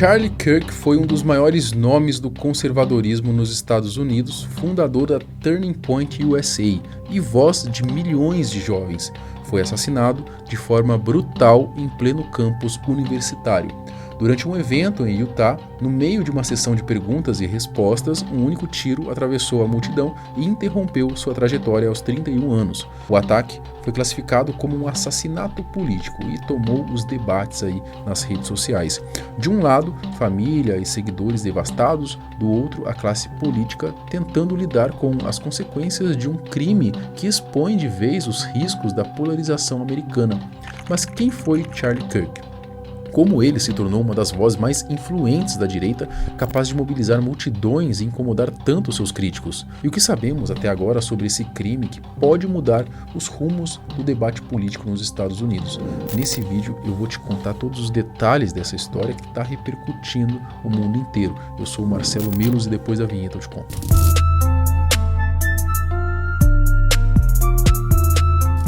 Charlie Kirk foi um dos maiores nomes do conservadorismo nos Estados Unidos, fundador da Turning Point USA e voz de milhões de jovens. Foi assassinado de forma brutal em pleno campus universitário. Durante um evento em Utah, no meio de uma sessão de perguntas e respostas, um único tiro atravessou a multidão e interrompeu sua trajetória aos 31 anos. O ataque foi classificado como um assassinato político e tomou os debates aí nas redes sociais. De um lado, família e seguidores devastados, do outro, a classe política tentando lidar com as consequências de um crime que expõe de vez os riscos da polarização americana. Mas quem foi Charlie Kirk? Como ele se tornou uma das vozes mais influentes da direita, capaz de mobilizar multidões e incomodar tanto seus críticos? E o que sabemos até agora sobre esse crime que pode mudar os rumos do debate político nos Estados Unidos? Nesse vídeo eu vou te contar todos os detalhes dessa história que está repercutindo o mundo inteiro. Eu sou o Marcelo Milos e depois da vinheta eu te conto.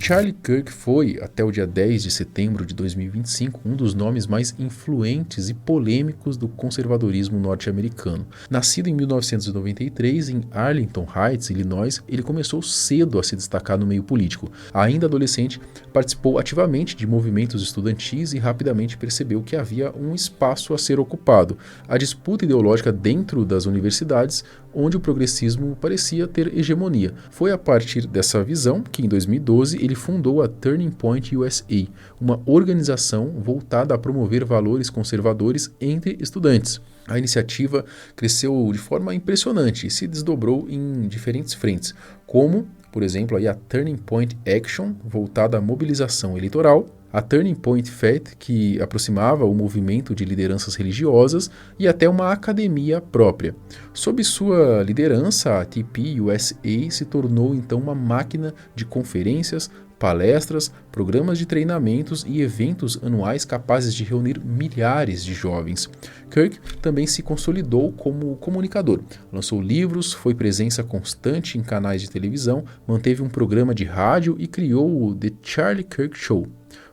Charlie Kirk foi, até o dia 10 de setembro de 2025, um dos nomes mais influentes e polêmicos do conservadorismo norte-americano. Nascido em 1993 em Arlington Heights, Illinois, ele começou cedo a se destacar no meio político. Ainda adolescente, participou ativamente de movimentos estudantis e rapidamente percebeu que havia um espaço a ser ocupado: a disputa ideológica dentro das universidades, onde o progressismo parecia ter hegemonia. Foi a partir dessa visão que, em 2012, ele fundou a Turning Point USA, uma organização voltada a promover valores conservadores entre estudantes. A iniciativa cresceu de forma impressionante e se desdobrou em diferentes frentes, como, por exemplo, a Turning Point Action, voltada à mobilização eleitoral, a Turning Point Faith, que aproximava o movimento de lideranças religiosas, e até uma academia própria. Sob sua liderança, a TP USA se tornou então uma máquina de conferências, palestras, programas de treinamentos e eventos anuais capazes de reunir milhares de jovens. Kirk também se consolidou como comunicador. Lançou livros, foi presença constante em canais de televisão, manteve um programa de rádio e criou o The Charlie Kirk Show,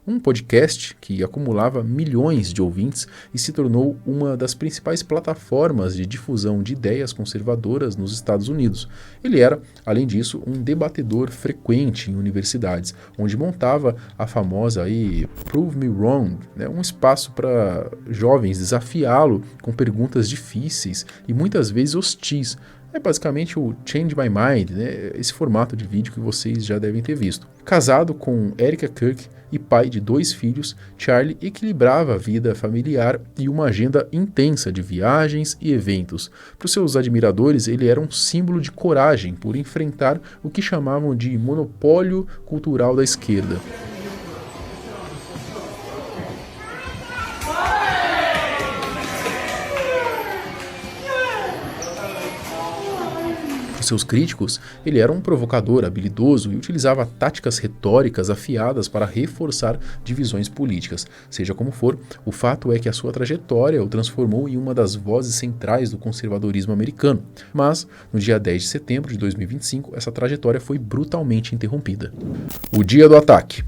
um podcast que acumulava milhões de ouvintes e se tornou uma das principais plataformas de difusão de ideias conservadoras nos Estados Unidos. Ele era, além disso, um debatedor frequente em universidades, onde montava a famosa Prove Me Wrong, um espaço para jovens desafiá-lo com perguntas difíceis e muitas vezes hostis. É basicamente o Change My Mind, esse formato de vídeo que vocês já devem ter visto. Casado com Erica Kirk e pai de 2 filhos, Charlie equilibrava a vida familiar e uma agenda intensa de viagens e eventos. Para os seus admiradores, ele era um símbolo de coragem por enfrentar o que chamavam de monopólio cultural da esquerda. Seus críticos, ele era um provocador habilidoso e utilizava táticas retóricas afiadas para reforçar divisões políticas. Seja como for, o fato é que a sua trajetória o transformou em uma das vozes centrais do conservadorismo americano. Mas, no dia 10 de setembro de 2025, essa trajetória foi brutalmente interrompida. O dia do ataque.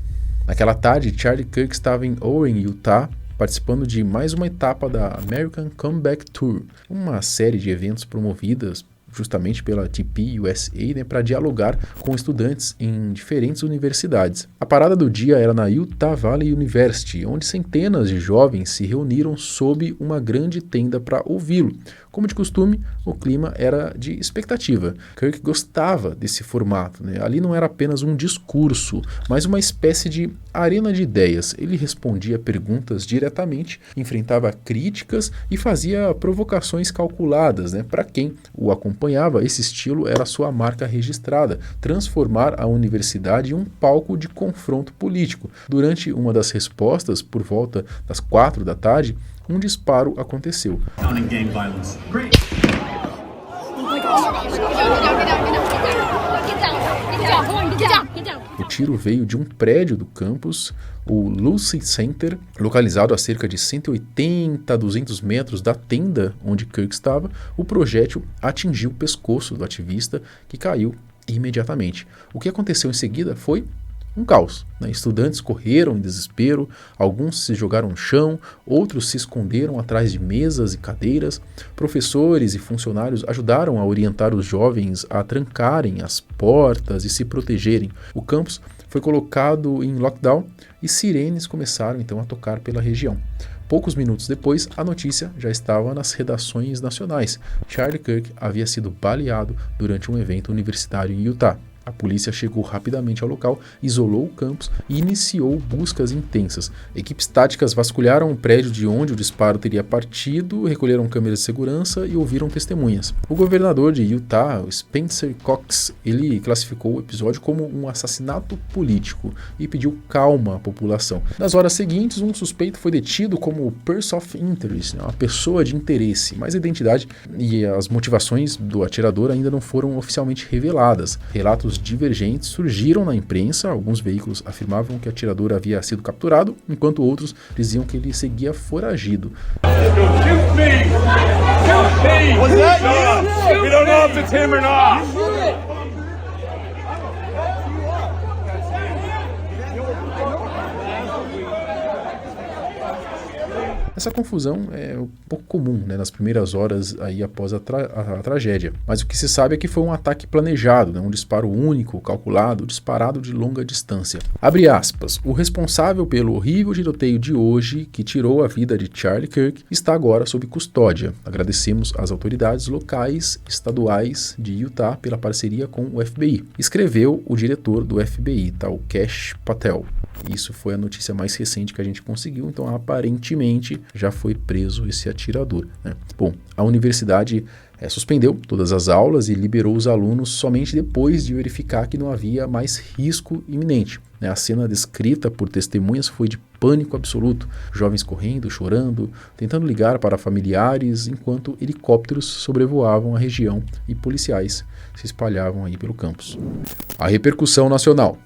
Naquela tarde, Charlie Kirk estava em Warren, Utah, participando de mais uma etapa da American Comeback Tour, uma série de eventos promovidas justamente pela TP USA, para dialogar com estudantes em diferentes universidades. A parada do dia era na Utah Valley University, onde centenas de jovens se reuniram sob uma grande tenda para ouvi-lo. Como de costume, o clima era de expectativa. Kirk gostava desse formato, Ali não era apenas um discurso, mas uma espécie de arena de ideias. Ele respondia perguntas diretamente, enfrentava críticas e fazia provocações calculadas, Para quem o acompanhava, esse estilo era sua marca registrada: transformar a universidade em um palco de confronto político. Durante uma das respostas, por volta das 4 da tarde, um disparo aconteceu. O tiro veio de um prédio do campus, o Lucy Center, localizado a cerca de 180 a 200 metros da tenda onde Kirk estava. O projétil atingiu o pescoço do ativista, que caiu imediatamente. O que aconteceu em seguida foi um caos, né? Estudantes correram em desespero, alguns se jogaram no chão, outros se esconderam atrás de mesas e cadeiras. Professores e funcionários ajudaram a orientar os jovens a trancarem as portas e se protegerem. O campus foi colocado em lockdown e sirenes começaram então a tocar pela região. Poucos minutos depois, a notícia já estava nas redações nacionais. Charlie Kirk havia sido baleado durante um evento universitário em Utah. A polícia chegou rapidamente ao local, isolou o campus e iniciou buscas intensas. Equipes táticas vasculharam o prédio de onde o disparo teria partido, recolheram câmeras de segurança e ouviram testemunhas. O governador de Utah, Spencer Cox, ele classificou o episódio como um assassinato político e pediu calma à população. Nas horas seguintes, um suspeito foi detido como person of interest, uma pessoa de interesse, mas a identidade e as motivações do atirador ainda não foram oficialmente reveladas. Relatos divergentes surgiram na imprensa. Alguns veículos afirmavam que o atirador havia sido capturado, enquanto outros diziam que ele seguia foragido. Essa confusão é um pouco comum, né, nas primeiras horas aí após a tragédia. Mas o que se sabe é que foi um ataque planejado, né, um disparo único, calculado, disparado de longa distância. Abre aspas, o responsável pelo horrível tiroteio de hoje, que tirou a vida de Charlie Kirk, está agora sob custódia. Agradecemos às autoridades locais e estaduais de Utah pela parceria com o FBI. Escreveu o diretor do FBI, o Kash Patel. Isso foi a notícia mais recente que a gente conseguiu, então aparentemente já foi preso esse atirador, né? Bom, a universidade suspendeu todas as aulas e liberou os alunos somente depois de verificar que não havia mais risco iminente, né? A cena descrita por testemunhas foi de pânico absoluto, jovens correndo, chorando, tentando ligar para familiares, enquanto helicópteros sobrevoavam a região e policiais se espalhavam aí pelo campus. A repercussão nacional.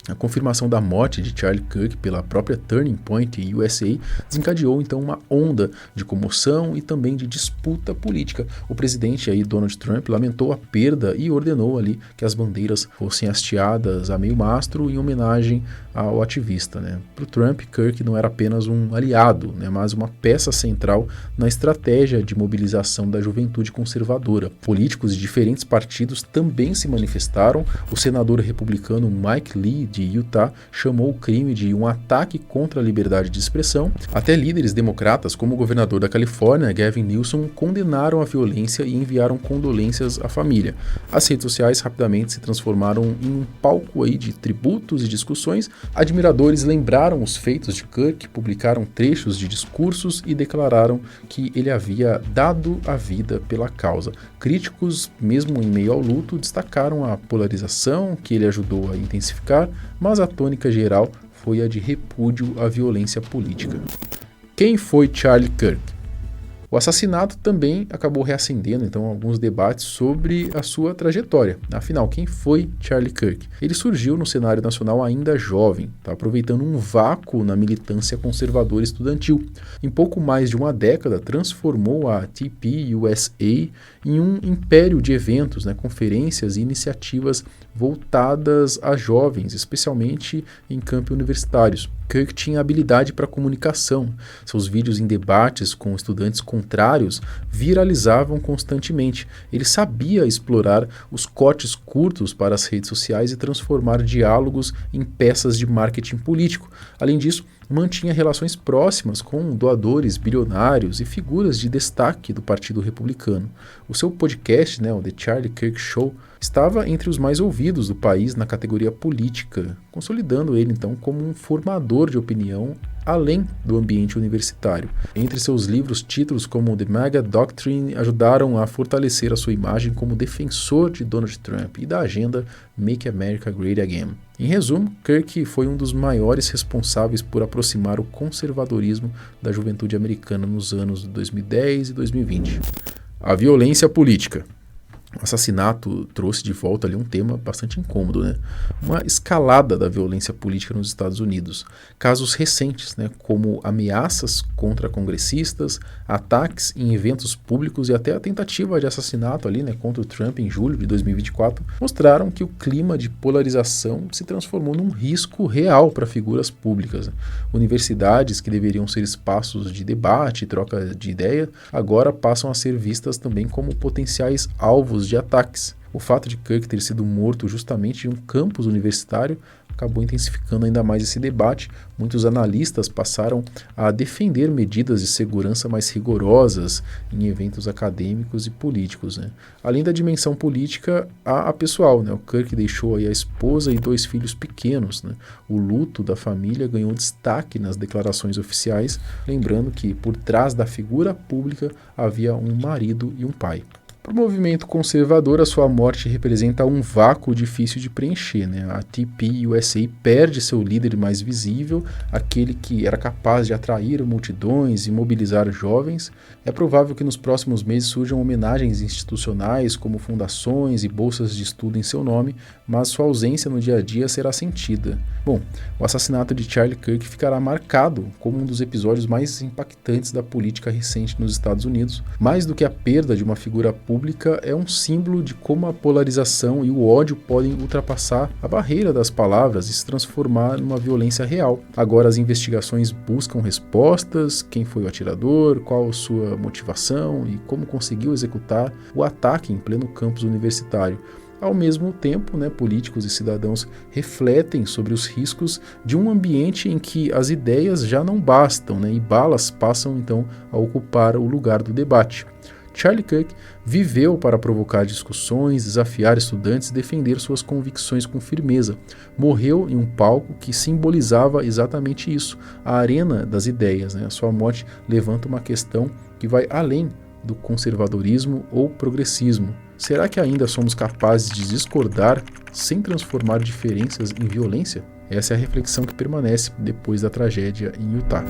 A confirmação da morte de Charlie Kirk pela própria Turning Point USA desencadeou então uma onda de comoção e também de disputa política. O presidente aí, Donald Trump, lamentou a perda e ordenou ali que as bandeiras fossem hasteadas a meio mastro em homenagem ao ativista, né? Para o Trump, Kirk não era apenas um aliado, né, mas uma peça central na estratégia de mobilização da juventude conservadora. Políticos de diferentes partidos também se manifestaram. O senador republicano Mike Lee de Utah chamou o crime de um ataque contra a liberdade de expressão. Até líderes democratas, como o governador da Califórnia, Gavin Newsom, condenaram a violência e enviaram condolências à família. As redes sociais rapidamente se transformaram em um palco aí de tributos e discussões. Admiradores lembraram os feitos de Kirk, publicaram trechos de discursos e declararam que ele havia dado a vida pela causa. Críticos, mesmo em meio ao luto, destacaram a polarização que ele ajudou a intensificar, mas a tônica geral foi a de repúdio à violência política. Quem foi Charlie Kirk? O assassinato também acabou reacendendo então alguns debates sobre a sua trajetória. Afinal, quem foi Charlie Kirk? Ele surgiu no cenário nacional ainda jovem, aproveitando um vácuo na militância conservadora estudantil. Em pouco mais de uma década, transformou a TPUSA em um império de eventos, conferências e iniciativas voltadas a jovens, especialmente em campi universitários. Kirk tinha habilidade para comunicação. Seus vídeos em debates com estudantes contrários viralizavam constantemente. Ele sabia explorar os cortes curtos para as redes sociais e transformar diálogos em peças de marketing político. Além disso, mantinha relações próximas com doadores bilionários e figuras de destaque do Partido Republicano. O seu podcast, o The Charlie Kirk Show, estava entre os mais ouvidos do país na categoria política, consolidando ele então como um formador de opinião além do ambiente universitário. Entre seus livros, títulos como The MAGA Doctrine ajudaram a fortalecer a sua imagem como defensor de Donald Trump e da agenda Make America Great Again. Em resumo, Kirk foi um dos maiores responsáveis por aproximar o conservadorismo da juventude americana nos anos 2010 e 2020. A violência política. O assassinato trouxe de volta ali um tema bastante incômodo, né? Uma escalada da violência política nos Estados Unidos. Casos recentes, né, como ameaças contra congressistas, ataques em eventos públicos e até a tentativa de assassinato ali, né, contra o Trump em julho de 2024, mostraram que o clima de polarização se transformou num risco real para figuras públicas. Universidades que deveriam ser espaços de debate e troca de ideia, agora passam a ser vistas também como potenciais alvos de ataques. O fato de Kirk ter sido morto justamente em um campus universitário acabou intensificando ainda mais esse debate. Muitos analistas passaram a defender medidas de segurança mais rigorosas em eventos acadêmicos e políticos, né? Além da dimensão política, há a pessoal, né? O Kirk deixou aí a esposa e 2 filhos pequenos, né? O luto da família ganhou destaque nas declarações oficiais, lembrando que por trás da figura pública havia um marido e um pai. Para o movimento conservador, a sua morte representa um vácuo difícil de preencher, né? A TPUSA perde seu líder mais visível, aquele que era capaz de atrair multidões e mobilizar jovens. É provável que nos próximos meses surjam homenagens institucionais, como fundações e bolsas de estudo em seu nome, mas sua ausência no dia a dia será sentida. Bom, o assassinato de Charlie Kirk ficará marcado como um dos episódios mais impactantes da política recente nos Estados Unidos. Mais do que a perda de uma figura pública, é um símbolo de como a polarização e o ódio podem ultrapassar a barreira das palavras e se transformar numa violência real. Agora as investigações buscam respostas: quem foi o atirador, qual sua motivação e como conseguiu executar o ataque em pleno campus universitário. Ao mesmo tempo, né, políticos e cidadãos refletem sobre os riscos de um ambiente em que as ideias já não bastam, né, e balas passam então a ocupar o lugar do debate. Charlie Kirk viveu para provocar discussões, desafiar estudantes e defender suas convicções com firmeza. Morreu em um palco que simbolizava exatamente isso, a arena das ideias, né? A sua morte levanta uma questão que vai além do conservadorismo ou progressismo. Será que ainda somos capazes de discordar sem transformar diferenças em violência? Essa é a reflexão que permanece depois da tragédia em Utah.